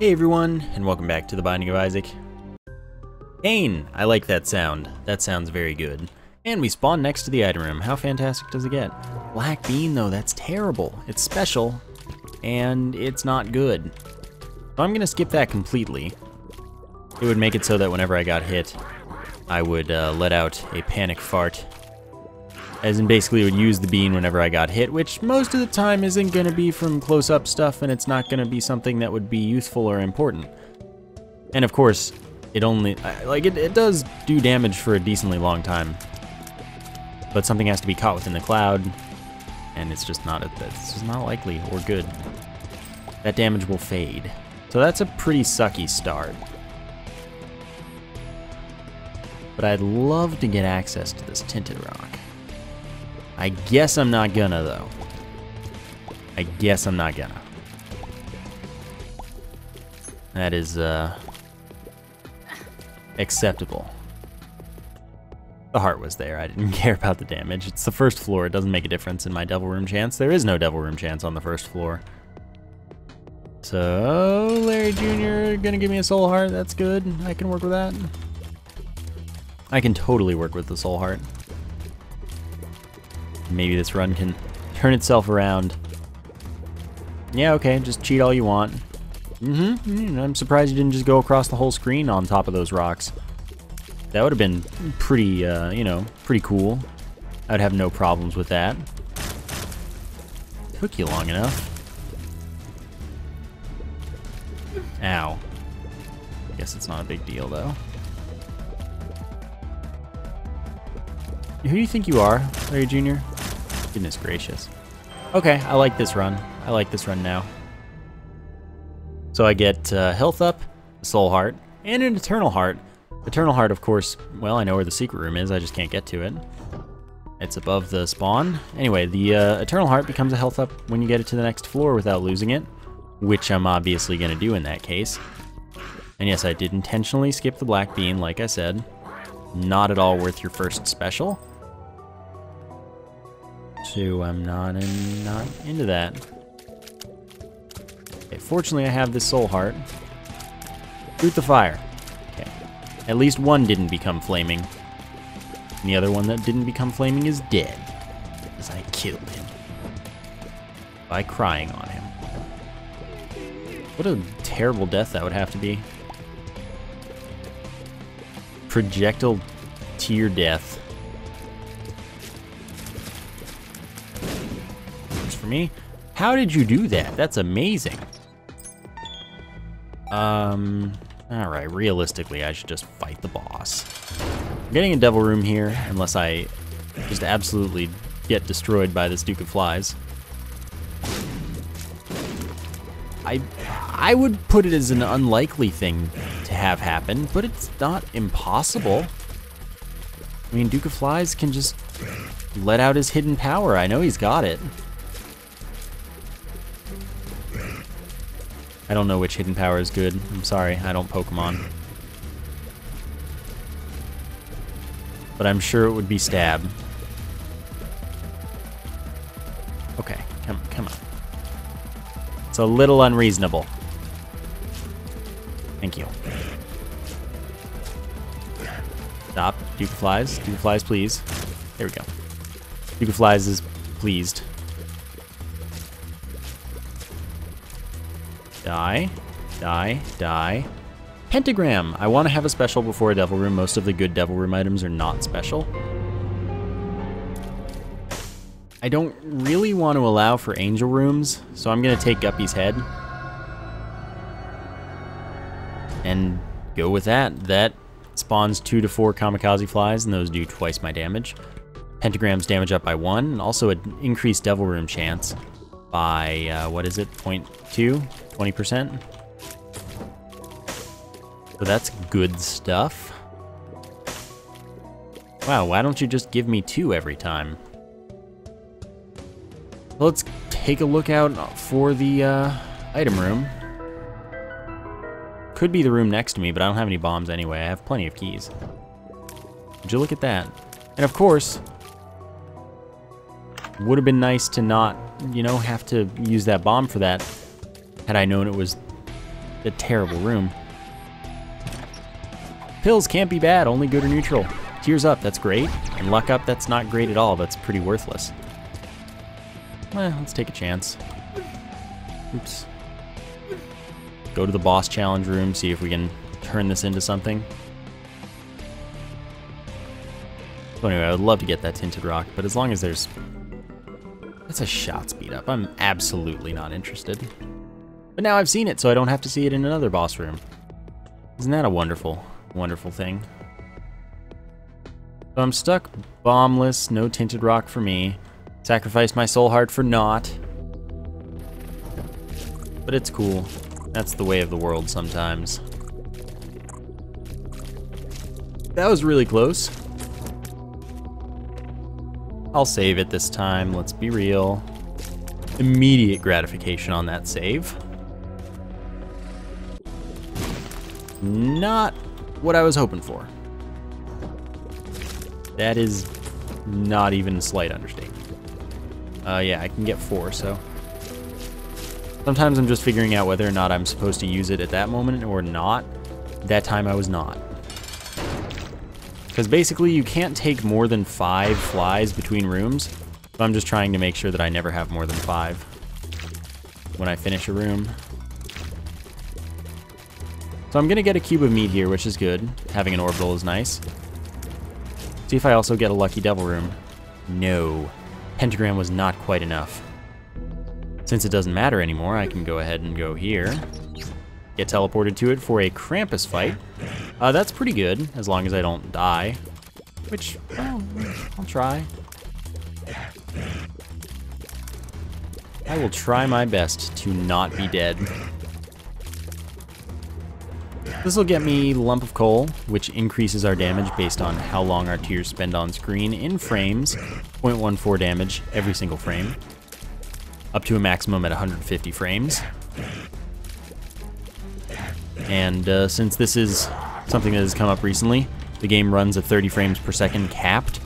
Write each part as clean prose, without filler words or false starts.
Hey everyone, and welcome back to The Binding of Isaac. Cain! I like that sound. That sounds very good. And we spawn next to the item room. How fantastic does it get? Black bean though, that's terrible. It's special, and it's not good. So I'm gonna skip that completely. It would make it so that whenever I got hit, I would let out a panic fart. As in basically would use the bean whenever I got hit, which most of the time isn't going to be from close-up stuff, and it's not going to be something that would be useful or important. And of course, it only, it does do damage for a decently long time. But something has to be caught within the cloud, and it's just not likely or good. That damage will fade. So that's a pretty sucky start. But I'd love to get access to this tinted rock. I guess I'm not gonna, though. I guess I'm not gonna. That is, acceptable. The heart was there. I didn't care about the damage. It's the first floor. It doesn't make a difference in my Devil Room chance. There is no Devil Room chance on the first floor. So, Larry Jr. gonna give me a soul heart. That's good. I can work with that. I can totally work with the soul heart. Maybe this run can turn itself around. Yeah, okay, just cheat all you want. I'm surprised you didn't just go across the whole screen on top of those rocks. That would have been pretty, pretty cool. I'd have no problems with that. Took you long enough. Ow. Guess it's not a big deal, though. Who do you think you are, Larry Jr.? Goodness gracious. Okay, I like this run. I like this run now. So I get health up, a soul heart, and an eternal heart. Eternal heart, of course, well, I know where the secret room is, I just can't get to it. It's above the spawn. Anyway, the eternal heart becomes a health up when you get it to the next floor without losing it, which I'm obviously going to do in that case. And yes, I did intentionally skip the black bean, like I said. Not at all worth your first special. So I'm not into that. Okay, fortunately I have this soul heart. Shoot the fire. Okay. At least one didn't become flaming. And the other one that didn't become flaming is dead. Because I killed him. By crying on him. What a terrible death that would have to be. Projectile tear death. For me. How did you do that? That's amazing. Alright, realistically, I should just fight the boss. I'm getting a devil room here, unless I just absolutely get destroyed by this Duke of Flies. I would put it as an unlikely thing to have happen, but it's not impossible. I mean, Duke of Flies can just let out his hidden power. I know he's got it. I don't know which hidden power is good. I'm sorry, I don't Pokemon. But I'm sure it would be stab. Okay, come on. It's a little unreasonable. Thank you. Stop, Duke of Flies. Duke of Flies, please. There we go. Duke of Flies is pleased. Die, die, die. Pentagram! I want to have a special before a Devil Room. Most of the good Devil Room items are not special. I don't really want to allow for Angel Rooms, so I'm going to take Guppy's head. And go with that. That spawns 2 to 4 Kamikaze Flies, and those do twice my damage. Pentagram's damage up by 1, and also an increased Devil Room chance by, what is it, 0.2? 20%. So that's good stuff. Wow, why don't you just give me 2 every time? Let's take a look out for the item room. Could be the room next to me, but I don't have any bombs anyway. I have plenty of keys. Would you look at that? And of course, would have been nice to not, you know, have to use that bomb for that, had I known it was a terrible room. Pills can't be bad, only good or neutral. Tears up, that's great. And luck up, that's not great at all, that's pretty worthless. Let's take a chance. Oops. Go to the boss challenge room, see if we can turn this into something. So anyway, I would love to get that tinted rock, but as long as there's... That's a shot speed up. I'm absolutely not interested. But now I've seen it, so I don't have to see it in another boss room. Isn't that a wonderful, wonderful thing? So I'm stuck bombless, no tinted rock for me. Sacrificed my soul heart for naught. But it's cool. That's the way of the world sometimes. That was really close. I'll save it this time, let's be real. Immediate gratification on that save. Not what I was hoping for. That is not even a slight understatement. Yeah, I can get 4, so. Sometimes I'm just figuring out whether or not I'm supposed to use it at that moment or not. That time I was not. Because basically you can't take more than 5 flies between rooms. So I'm just trying to make sure that I never have more than 5 when I finish a room. So I'm gonna get a cube of meat here, which is good. Having an orbital is nice. See if I also get a lucky devil room. No. Pentagram was not quite enough. Since it doesn't matter anymore, I can go ahead and go here. Get teleported to it for a Krampus fight. That's pretty good, as long as I don't die. Which, well, I'll try. I will try my best to not be dead. This will get me Lump of Coal, which increases our damage based on how long our tears spend on screen in frames. 0.14 damage every single frame. Up to a maximum at 150 frames. And since this is something that has come up recently, the game runs at 30 frames per second capped.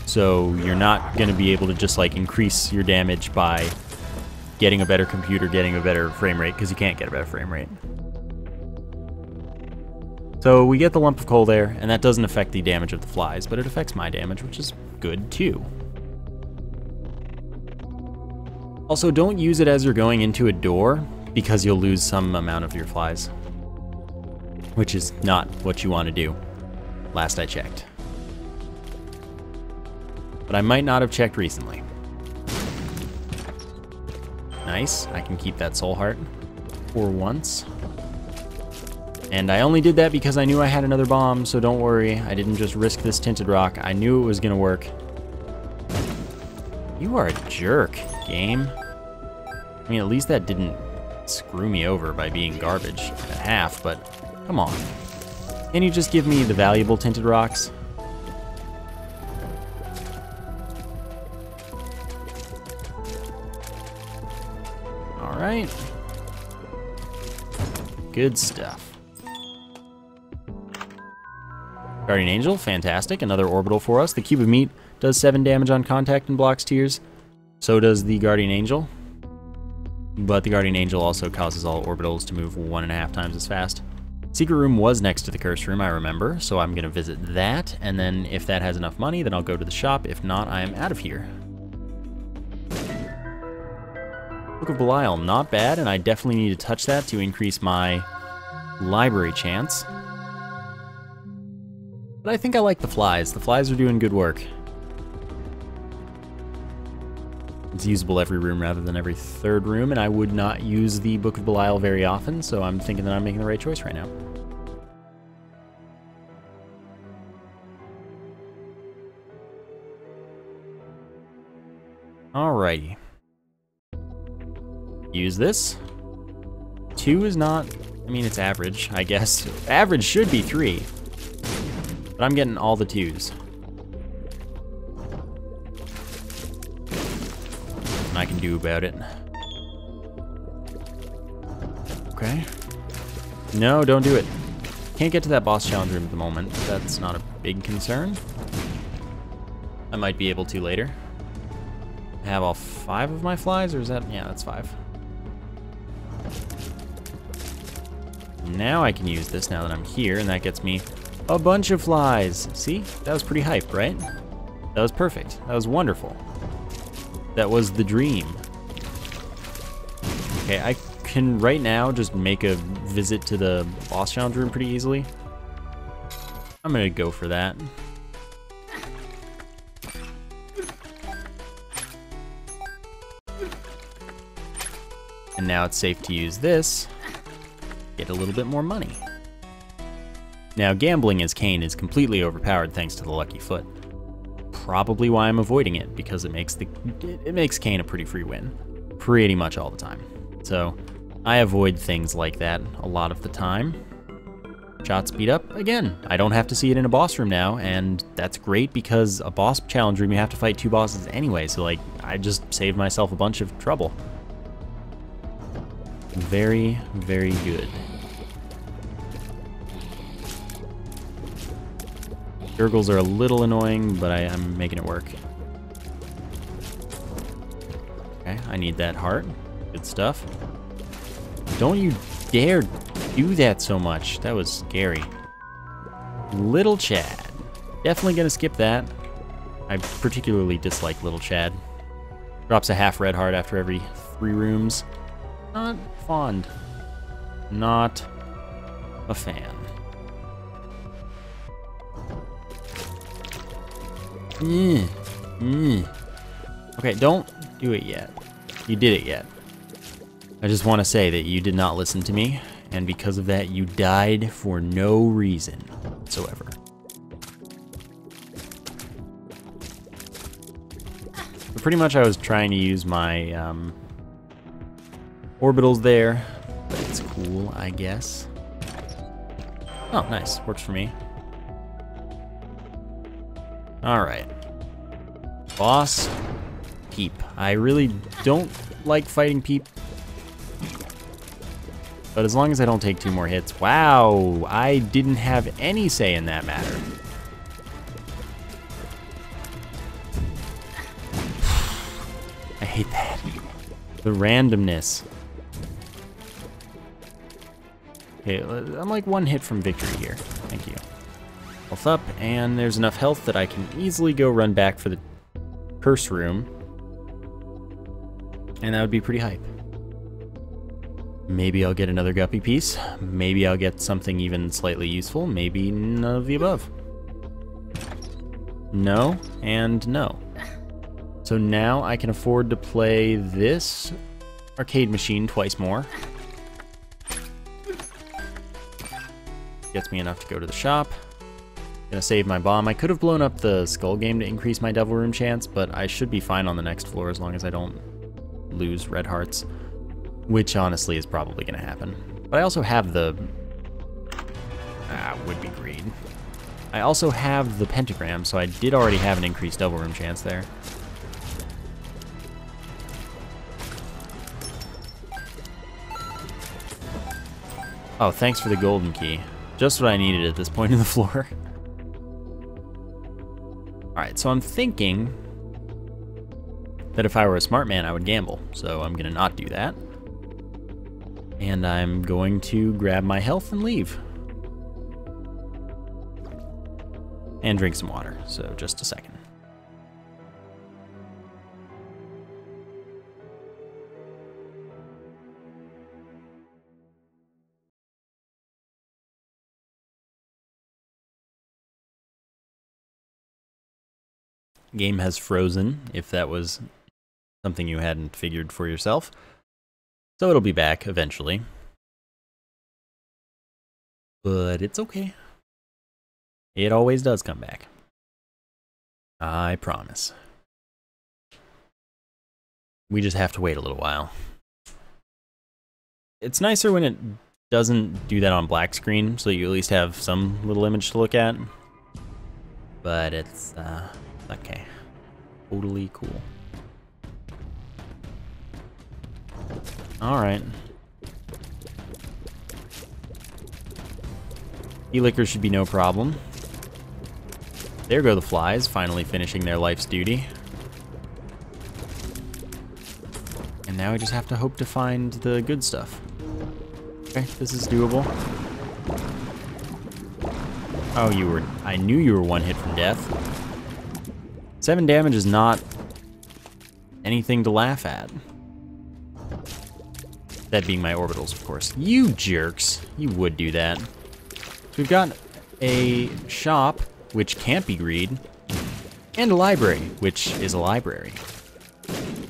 So you're not going to be able to just like increase your damage by getting a better computer, getting a better frame rate, because you can't get a better frame rate. So we get the Lump of Coal there, and that doesn't affect the damage of the flies, but it affects my damage, which is good too. Also, don't use it as you're going into a door, because you'll lose some amount of your flies. Which is not what you want to do, last I checked. But I might not have checked recently. Nice, I can keep that soul heart for once. And I only did that because I knew I had another bomb, so don't worry, I didn't just risk this tinted rock. I knew it was gonna work. You are a jerk, game. I mean, at least that didn't screw me over by being garbage at half, but come on. Can you just give me the valuable tinted rocks? All right. Good stuff. Guardian Angel, fantastic. Another orbital for us. The Cube of Meat does 7 damage on contact and blocks tears. So does the Guardian Angel. But the Guardian Angel also causes all orbitals to move 1.5 times as fast. Secret room was next to the curse room, I remember, so I'm gonna visit that, and then if that has enough money, then I'll go to the shop. If not, I am out of here. Book of Belial, not bad, and I definitely need to touch that to increase my library chance. But I think I like the flies. The flies are doing good work. It's usable every room rather than every 3rd room, and I would not use the Book of Belial very often, so I'm thinking that I'm making the right choice right now. Alrighty. Use this. 2 is not, I mean, it's average, I guess. Average should be 3. But I'm getting all the 2s. Nothing I can do about it. Okay. No, don't do it. Can't get to that boss challenge room at the moment. That's not a big concern. I might be able to later. Have all 5 of my flies, or is that, yeah, that's 5. Now I can use this now that I'm here, and that gets me a bunch of flies. See? That was pretty hype, right? That was perfect. That was wonderful. That was the dream. Okay, I can right now just make a visit to the boss challenge room pretty easily. I'm gonna go for that. And now it's safe to use this, get a little bit more money. Now gambling as Cain is completely overpowered thanks to the lucky foot. Probably why I'm avoiding it, because it makes Cain a pretty free win, pretty much all the time. So I avoid things like that a lot of the time. Shot speed up, again, I don't have to see it in a boss room now, and that's great because a boss challenge room you have to fight 2 bosses anyway, so like, I just saved myself a bunch of trouble. Very, very good. Gurgles are a little annoying, but I'm making it work. Okay, I need that heart. Good stuff. Don't you dare do that so much. That was scary. Little Chad. Definitely gonna skip that. I particularly dislike Little Chad. Drops a half red heart after every 3 rooms. Not fond. Not a fan. Okay, don't do it yet. You did it yet. I just want to say that you did not listen to me, and because of that, you died for no reason whatsoever. So pretty much I was trying to use my orbitals there, but it's cool, I guess. Oh, nice. Works for me. Alright. Boss. Peep. I really don't like fighting Peep. But as long as I don't take 2 more hits. Wow! I didn't have any say in that matter. I hate that. The randomness. Okay, I'm like 1 hit from victory here. Thank you. Health up, and there's enough health that I can easily go run back for the curse room. And that would be pretty hype. Maybe I'll get another Guppy piece. Maybe I'll get something even slightly useful. Maybe none of the above. No, and no. So now I can afford to play this arcade machine twice more. Gets me enough to go to the shop. Gonna save my bomb. I could have blown up the skull game to increase my devil room chance, but I should be fine on the next floor as long as I don't lose red hearts, which honestly is probably gonna happen. But I also have the... would be greed. I also have the pentagram, so I did already have an increased devil room chance there. Oh, thanks for the golden key. Just what I needed at this point in the floor. Alright, so I'm thinking that if I were a smart man, I would gamble. So I'm gonna not do that. And I'm going to grab my health and leave. And drink some water, so just a second. Game has frozen, if that was something you hadn't figured for yourself. So it'll be back eventually. But it's okay. It always does come back. I promise. We just have to wait a little while. It's nicer when it doesn't do that on black screen, so you at least have some little image to look at. But it's, okay. Totally cool. Alright. E-liquor should be no problem. There go the flies, finally finishing their life's duty. And now we just have to hope to find the good stuff. Okay, this is doable. Oh, you were... I knew you were one hit from death. 7 damage is not anything to laugh at. That being my orbitals, of course. You jerks. You would do that. So we've got a shop, which can't be greed, and a library, which is a library.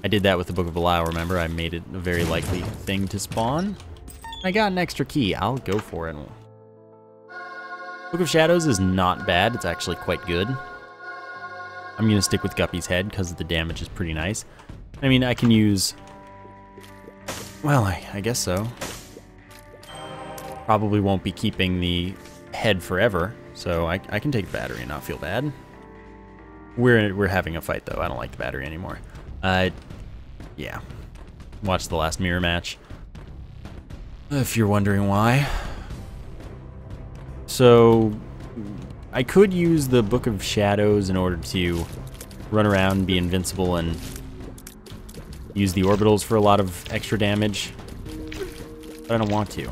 I did that with the Book of Belial, remember? I made it a very likely thing to spawn. I got an extra key. I'll go for it. Book of Shadows is not bad. It's actually quite good. I'm going to stick with Guppy's head because the damage is pretty nice. I mean, I can use... Well, I guess so. Probably won't be keeping the head forever, so I can take the battery and not feel bad. We're having a fight, though. I don't like the battery anymore. Yeah. Watch the last mirror match. If you're wondering why. So, I could use the Book of Shadows in order to run around, be invincible, and use the orbitals for a lot of extra damage. But I don't want to.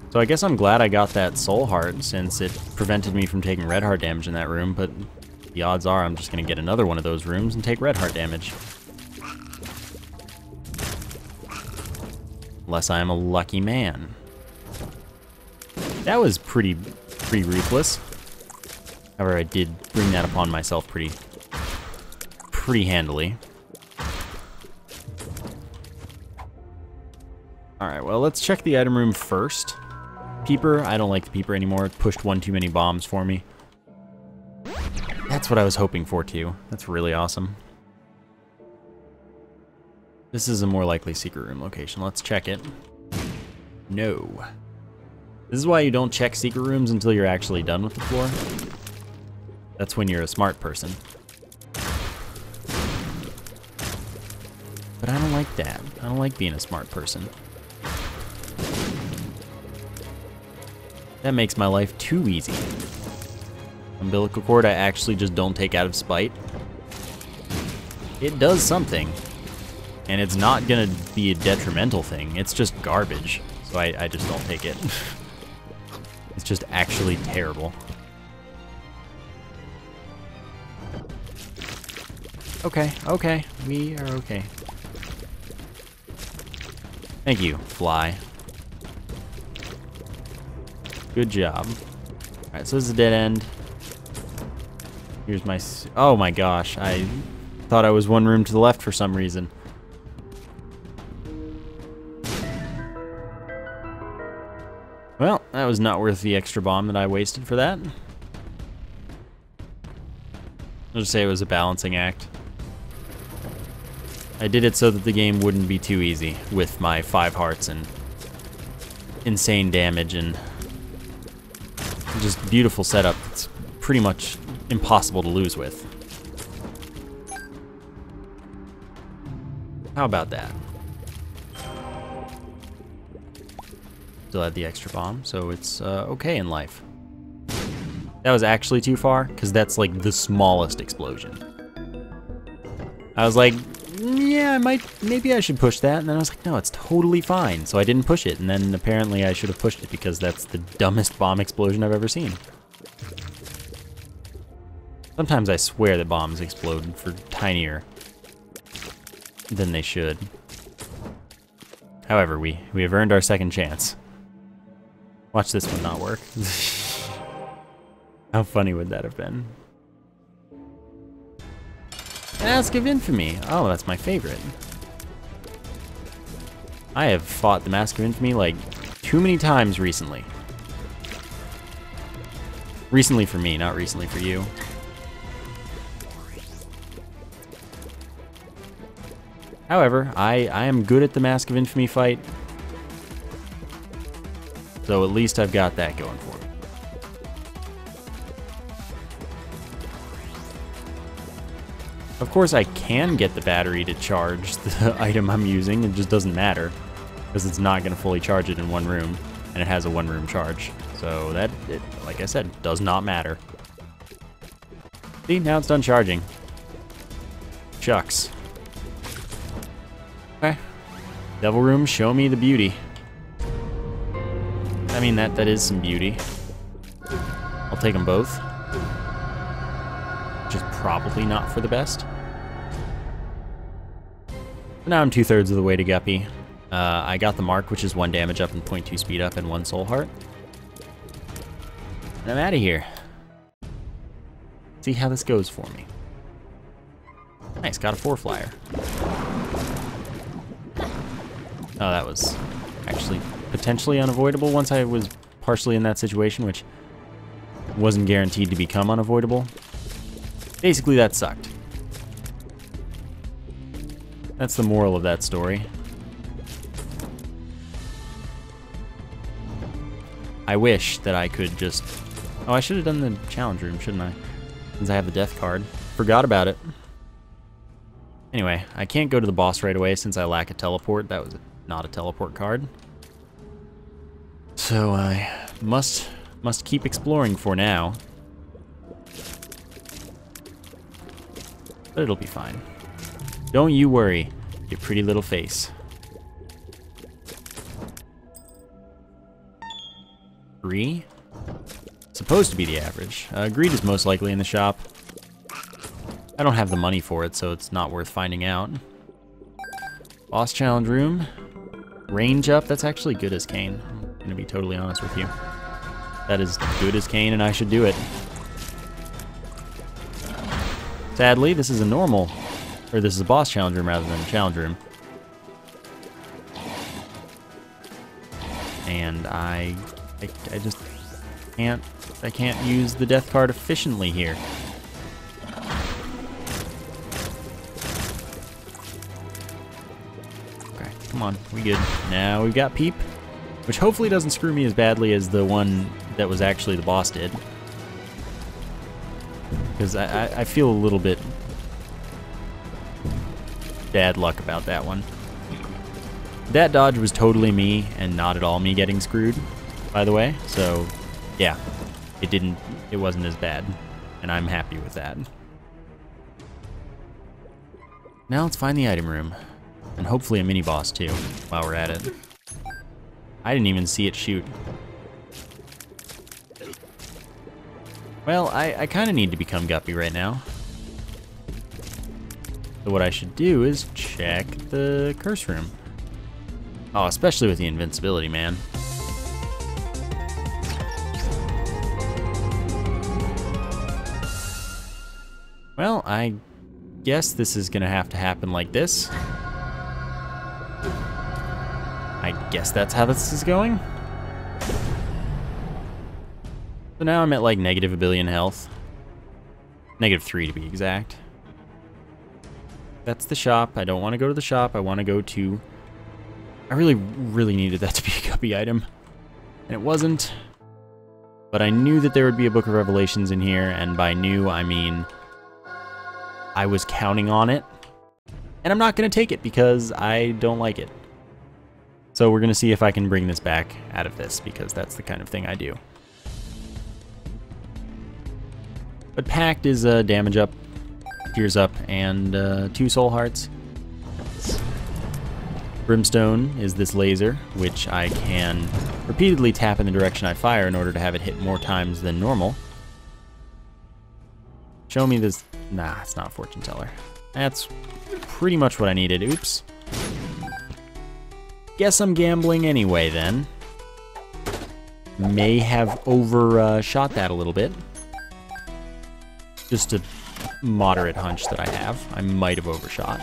So I guess I'm glad I got that soul heart, since it prevented me from taking red heart damage in that room, but the odds are I'm just going to get another one of those rooms and take red heart damage. Unless I am a lucky man. That was pretty ruthless. However, I did bring that upon myself pretty handily. Alright, well, let's check the item room first. Peeper, I don't like the Peeper anymore. It pushed one too many bombs for me. That's what I was hoping for, too. That's really awesome. This is a more likely secret room location. Let's check it. No. This is why you don't check secret rooms until you're actually done with the floor. That's when you're a smart person. But I don't like that. I don't like being a smart person. That makes my life too easy. Umbilical cord I actually just don't take out of spite. It does something. And it's not gonna be a detrimental thing. It's just garbage. So I just don't take it. It's just actually terrible. Okay, okay. We are okay. Thank you, fly. Good job. Alright, so this is a dead end. Here's my... Oh my gosh, I thought I was one room to the left for some reason. Well, that was not worth the extra bomb that I wasted for that. I'll just say it was a balancing act. I did it so that the game wouldn't be too easy with my 5 hearts and insane damage and just beautiful setup. It's pretty much impossible to lose with. How about that? Still had the extra bomb, so it's okay in life. That was actually too far, because that's like the smallest explosion. I was like, yeah, maybe I should push that, and then I was like, no, it's totally fine, so I didn't push it, and then apparently I should have pushed it because that's the dumbest bomb explosion I've ever seen. Sometimes I swear that bombs explode for tinier than they should. However, we have earned our second chance. Watch this one not work. How funny would that have been? Mask of Infamy. Oh, that's my favorite. I have fought the Mask of Infamy like too many times recently. Recently for me, not recently for you. However, I am good at the Mask of Infamy fight. So at least I've got that going for me. Of course, I can get the battery to charge the item I'm using. It just doesn't matter, because it's not going to fully charge it in one room, and it has a one-room charge. So that, like I said, does not matter. See, now it's done charging. Shucks. Okay. Devil Room, show me the beauty. I mean, that is some beauty. I'll take them both. Just probably not for the best. But now I'm 2/3 of the way to Guppy. I got the mark, which is 1 damage up and 0.2 speed up and 1 soul heart. And I'm out of here. See how this goes for me. Nice, got a 4 flyer. Oh, that was actually potentially unavoidable once I was partially in that situation, which wasn't guaranteed to become unavoidable. Basically, that sucked. That's the moral of that story. I wish that I could just... Oh, I should have done the challenge room, shouldn't I? Since I have the death card. Forgot about it. Anyway, I can't go to the boss right away since I lack a teleport. That was not a teleport card. So I must keep exploring for now. But it'll be fine. Don't you worry, you pretty little face. 3? Supposed to be the average. Greed is most likely in the shop. I don't have the money for it, so it's not worth finding out. Boss challenge room. Range up, that's actually good as Cain. I'm gonna be totally honest with you. That is good as Cain, and I should do it. Sadly, this is a normal, or this is a boss challenge room rather than a challenge room. And I just I can't use the death card efficiently here. Okay, come on, we good. Now we've got Peep, which hopefully doesn't screw me as badly as the one that was actually the boss did. Because I feel a little bit bad luck about that one. That dodge was totally me and not at all me getting screwed, by the way. So, yeah, it wasn't as bad, and I'm happy with that. Now let's find the item room, and hopefully a mini boss too, while we're at it. I didn't even see it shoot. Well, I kind of need to become Guppy right now. So what I should do is check the curse room. Oh, especially with the invincibility, man. Well, I guess this is gonna have to happen like this. I guess that's how this is going. So now I'm at like -1 billion health. -3 to be exact. That's the shop. I don't want to go to the shop. I want to go to... I really needed that to be a Guppy item. And it wasn't. But I knew that there would be a Book of Revelations in here, and by new, I mean... I was counting on it. And I'm not going to take it because I don't like it. So we're going to see if I can bring this back out of this, because that's the kind of thing I do. But Pact is damage up, tears up, and 2 soul hearts. Brimstone is this laser, which I can repeatedly tap in the direction I fire in order to have it hit more times than normal. Show me this. Nah, it's not a fortune teller. That's pretty much what I needed. Oops. Guess I'm gambling anyway then. May have overshot that a little bit. Just a moderate hunch that I have. I might have overshot.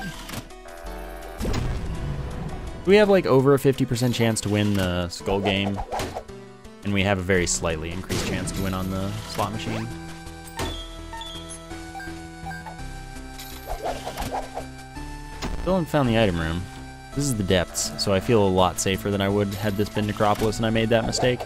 We have like over a 50% chance to win the skull game, and we have a very slightly increased chance to win on the slot machine. Still haven't found the item room. This is the depths, so I feel a lot safer than I would had this been Necropolis and I made that mistake.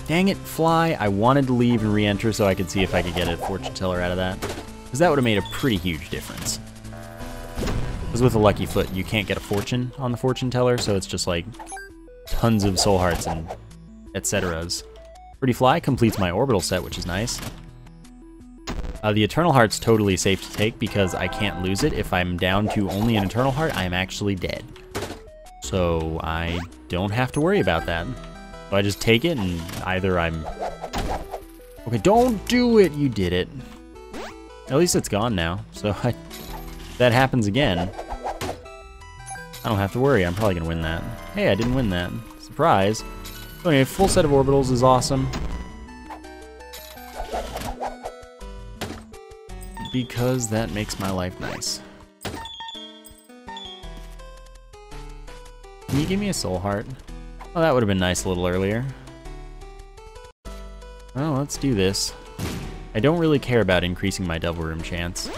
Dang it, fly. I wanted to leave and re-enter so I could see if I could get a fortune teller out of that. Because that would have made a pretty huge difference. Because with a lucky foot, you can't get a fortune on the fortune teller, so it's just like tons of soul hearts and etc.s. Pretty Fly completes my orbital set, which is nice. The Eternal Heart's totally safe to take because I can't lose it. If I'm down to only an Eternal Heart, I am actually dead. so I don't have to worry about that. So I just take it and either I'm... Okay, don't do it! You did it. At least it's gone now, so if that happens again, I don't have to worry. I'm probably gonna win that. Hey, I didn't win that. Surprise. So anyway, full set of orbitals is awesome. Because that makes my life nice. Can you give me a soul heart? Oh, that would have been nice a little earlier. Well, let's do this. I don't really care about increasing my Devil Room chance.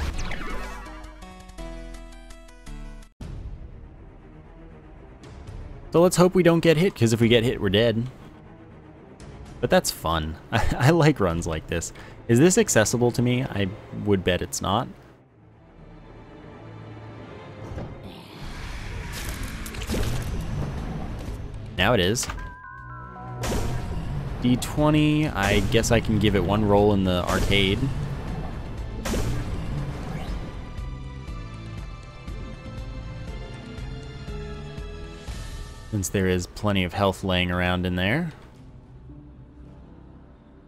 So let's hope we don't get hit, because if we get hit, we're dead. But that's fun. I like runs like this. Is this accessible to me? I would bet it's not. Now it is. D20, I guess I can give it one roll in the arcade. Since there is plenty of health laying around in there.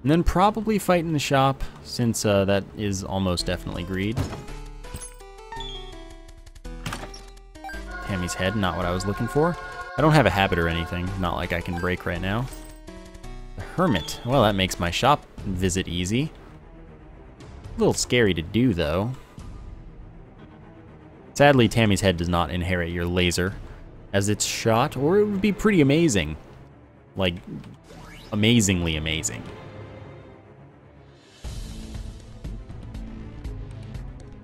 And then probably fight in the shop, since that is almost definitely greed. Tammy's head, not what I was looking for. I don't have a habit or anything, not like I can break right now. The Hermit, well, that makes my shop visit easy. A little scary to do, though. Sadly, Tammy's head does not inherit your laser as it's shot, or it would be pretty amazing. Like, amazingly amazing.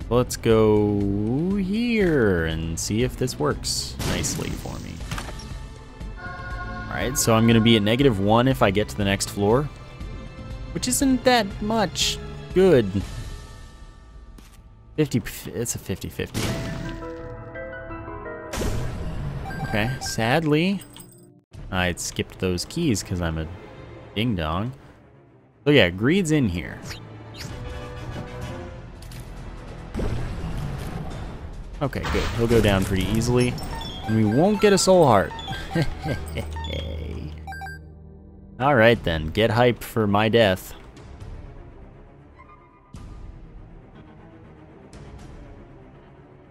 Let's go here and see if this works nicely for me. Alright, so I'm going to be at -1 if I get to the next floor, which isn't that much. Good. 50, it's a 50-50. Okay, sadly, I skipped those keys because I'm a ding-dong. So yeah, greed's in here. Okay, good. He'll go down pretty easily, and we won't get a soul heart. Alright then, get hype for my death.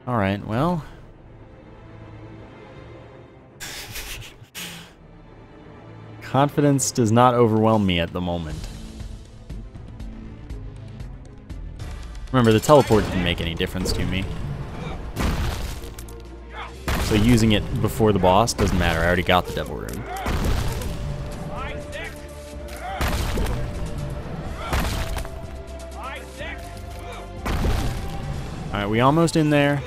Alright, well... Confidence does not overwhelm me at the moment. Remember, the teleport didn't make any difference to me. So using it before the boss doesn't matter. I already got the Devil Room. Alright, we almost in there.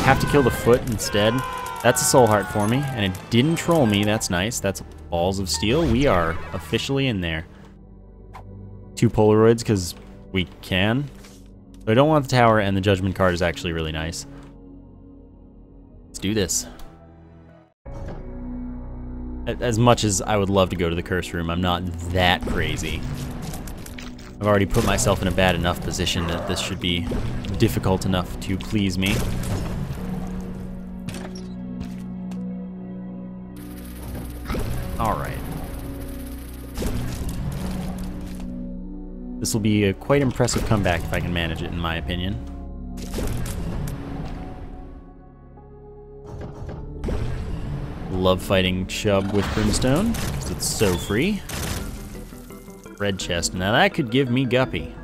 Have to kill the foot instead. That's a soul heart for me, and it didn't troll me. That's nice. That's balls of steel. We are officially in there. 2 Polaroids, because we can. But I don't want the tower, and the Judgment card is actually really nice. Let's do this. As much as I would love to go to the curse room, I'm not that crazy. I've already put myself in a bad enough position that this should be difficult enough to please me. Alright. This will be a quite impressive comeback if I can manage it, in my opinion. Love fighting Chub with Brimstone, because it's so free. Red chest. Now that could give me Guppy.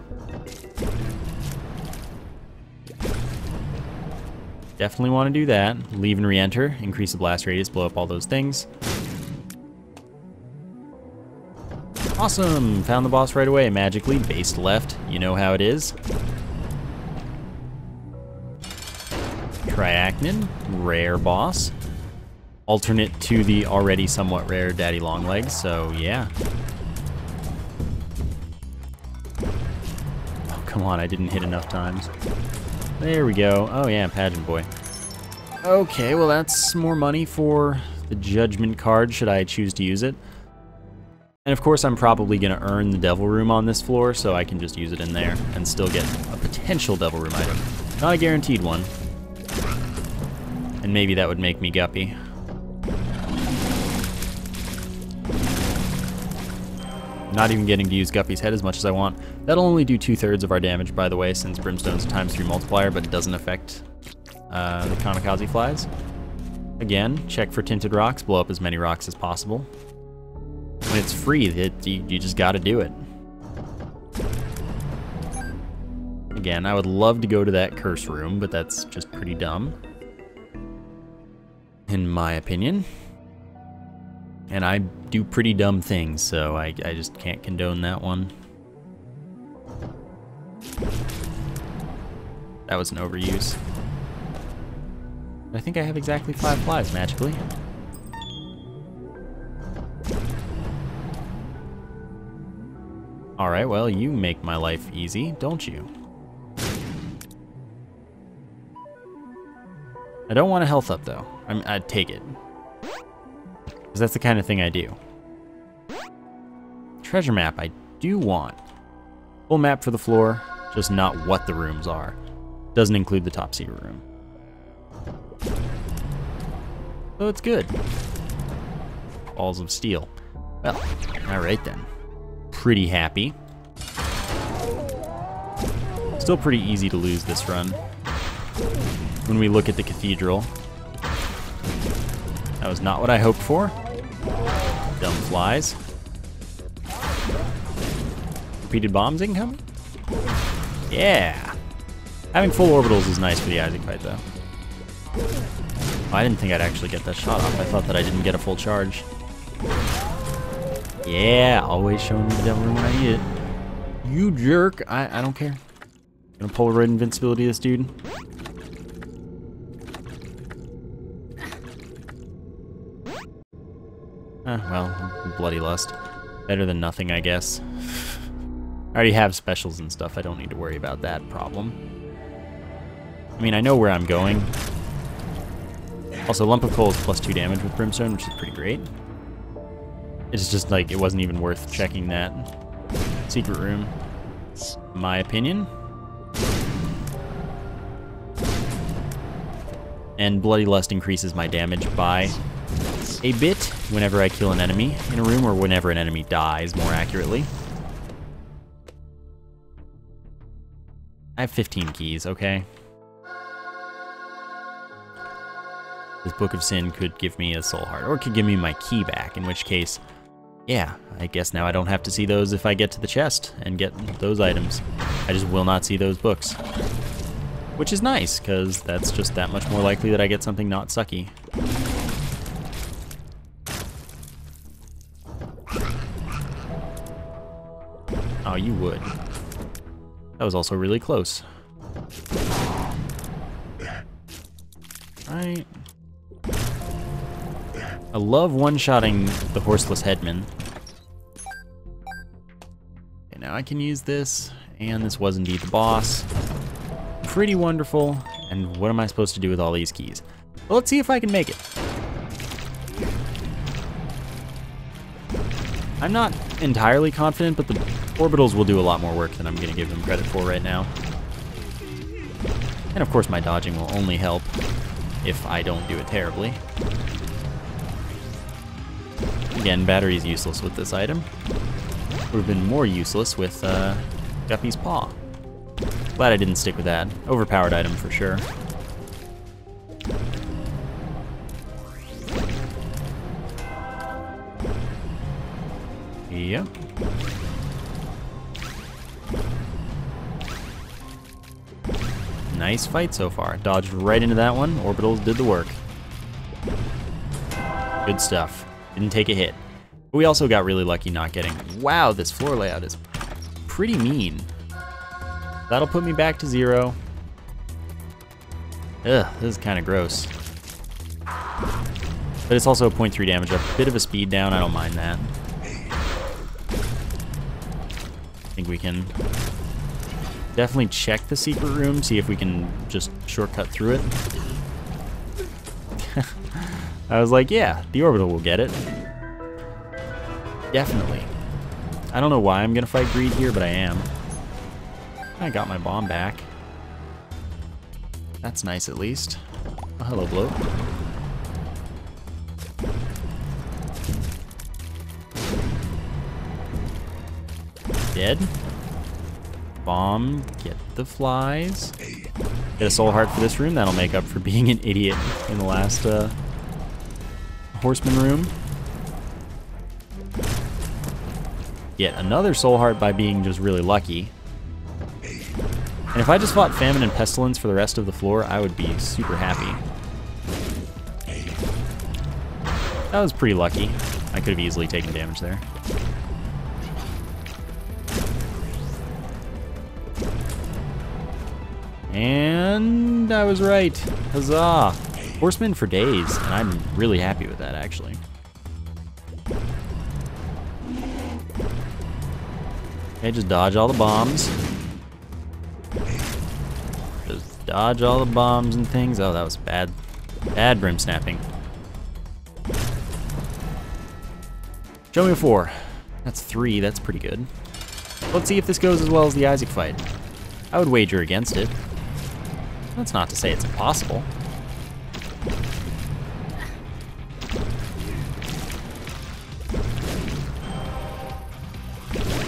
Definitely want to do that. Leave and re-enter. Increase the blast radius, blow up all those things. Awesome! Found the boss right away, magically. Based left. You know how it is. Triachnid. Rare boss. Alternate to the already somewhat rare Daddy Longlegs, so yeah. Oh, come on, I didn't hit enough times. There we go. Oh yeah, Pageant Boy. Okay, well that's more money for the Judgment card, should I choose to use it. And of course I'm probably going to earn the Devil Room on this floor, so I can just use it in there and still get a potential Devil Room item. Not a guaranteed one. And maybe that would make me Guppy. Not even getting to use Guppy's head as much as I want. That'll only do 2/3 of our damage, by the way, since Brimstone's a ×3 multiplier, but it doesn't affect the kamikaze flies. Again, check for tinted rocks, blow up as many rocks as possible. When it's free, you just gotta do it. Again, I would love to go to that curse room, but that's just pretty dumb, in my opinion. And I do pretty dumb things, so I just can't condone that one. That was an overuse. I think I have exactly 5 flies magically. Alright, well, you make my life easy, don't you? I don't want a health up, though. I'd take it. Because that's the kind of thing I do. Treasure map I do want. Full map for the floor, just not what the rooms are. Doesn't include the top secret room. So it's good. Balls of steel. Well, alright then. Pretty happy. Still pretty easy to lose this run. When we look at the Cathedral. That was not what I hoped for. Dumb flies. Repeated bombs incoming? Yeah! Having full orbitals is nice for the Isaac fight, though. I didn't think I'd actually get that shot off. I thought that I didn't get a full charge. Yeah, always showing me the devil when I need it. You jerk. I don't care. Gonna Polaroid invincibility this dude. Well, bloody lust. Better than nothing, I guess. I already have specials and stuff. I don't need to worry about that problem. I mean, I know where I'm going. Also, Lump of Coal is +2 damage with Brimstone, which is pretty great. It's just like, it wasn't even worth checking that secret room, in my opinion. And Bloody Lust increases my damage by a bit whenever I kill an enemy in a room, or whenever an enemy dies, more accurately. I have 15 keys, okay? This Book of Sin could give me a soul heart, or it could give me my key back, in which case, yeah, I guess now I don't have to see those if I get to the chest and get those items. I just will not see those books. Which is nice, because that's just that much more likely that I get something not sucky. Oh, you would. That was also really close. Right. I love one-shotting the horseless headman. Okay, now I can use this, and this was indeed the boss. Pretty wonderful, and what am I supposed to do with all these keys? Well, let's see if I can make it. I'm not entirely confident, but the orbitals will do a lot more work than I'm going to give them credit for right now. And of course my dodging will only help if I don't do it terribly. Again, battery is useless with this item. Would have been more useless with Guppy's paw. Glad I didn't stick with that. Overpowered item for sure. Yep. Nice fight so far. Dodged right into that one. Orbitals did the work. Good stuff. Didn't take a hit. But we also got really lucky not getting... Wow, this floor layout is pretty mean. That'll put me back to 0. Ugh, this is kind of gross. But it's also a 0.3 damage up. Bit of a speed down, I don't mind that. I think we can definitely check the secret room, see if we can just shortcut through it. I was like, yeah, the orbital will get it. Definitely. I don't know why I'm gonna fight greed here, but I am. I got my bomb back. That's nice at least. Oh, hello, bloat. dead. Bomb, get the flies. Get a soul heart for this room. That'll make up for being an idiot in the last horseman room. Get another soul heart by being just really lucky. And if I just fought Famine and Pestilence for the rest of the floor, I would be super happy. That was pretty lucky. I could have easily taken damage there. And I was right. Huzzah! Horsemen for days, and I'm really happy with that, actually. Okay, just dodge all the bombs. Just dodge all the bombs and things. Oh, that was bad. Bad brim snapping. Show me a 4. That's 3, that's pretty good. Let's see if this goes as well as the Isaac fight. I would wager against it. That's not to say it's impossible.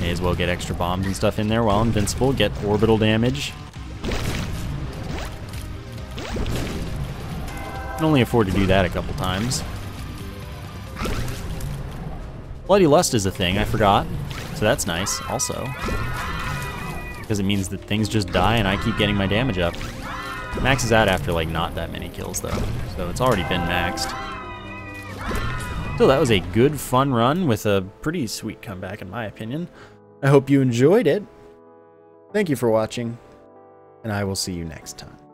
May as well get extra bombs and stuff in there while invincible. Get orbital damage. Can only afford to do that a couple times. Bloody Lust is a thing, I forgot. So that's nice, also. Because it means that things just die and I keep getting my damage up. Maxes out after, like, not that many kills, though. So it's already been maxed. So that was a good, fun run with a pretty sweet comeback, in my opinion. I hope you enjoyed it. Thank you for watching, and I will see you next time.